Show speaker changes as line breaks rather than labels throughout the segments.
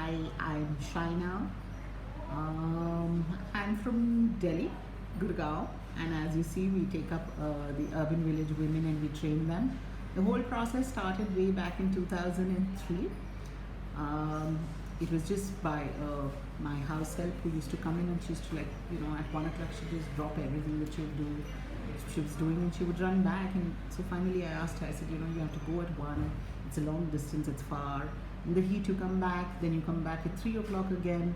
Hi, I'm Shaina. I'm from Delhi, Gurgaon, and as you see, we take up the urban village women and we train them. The whole process started way back in 2003. Um, it was just by my house help who used to come in, and she used to, like, at 1 o'clock she'd just drop everything that she would do. She was doing, and she would run back. And so finally I asked her, I said, you have to go at 1. It's a long distance, it's far. In the heat you come back, then you come back at 3 o'clock again.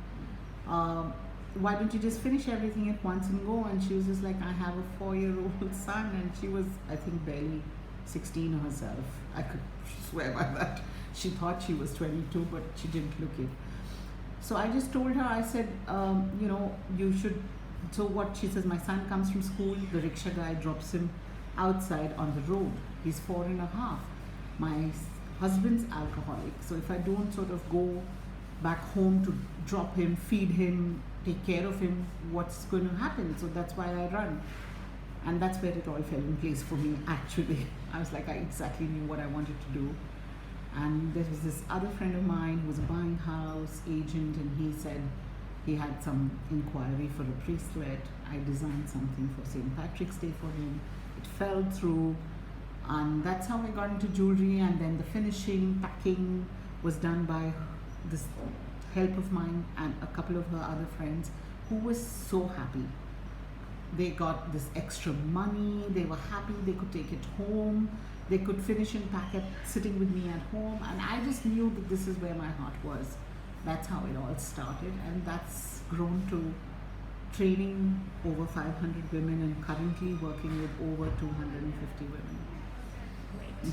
Um, why don't you just finish everything at once and go? And she was just like, I have a 4-year-old son, and she was, I think, barely 16 herself. I could swear by that. She thought she was 22, but she didn't look it. So I just told her, I said, you should. So what she says, my son comes from school, the rickshaw guy drops him outside on the road. He's 4.5. My husband's alcoholic, so if I don't sort of go back home to drop him, feed him, take care of him, what's going to happen? So that's why I run. And that's where it all fell in place for me, actually. I was like, I exactly knew what I wanted to do. And there was this other friend of mine who was a buying house agent, and he said he had some inquiry for a bracelet. I designed something for St. Patrick's Day for him. It fell through, and that's how I got into jewelry. And then the finishing, packing was done by this help of mine and a couple of her other friends who was so happy. They got this extra money, they were happy, they could take it home, they could finish and pack it sitting with me at home, and I just knew that this is where my heart was. That's how it all started, and that's grown to training over 500 women and currently working with over 250 women.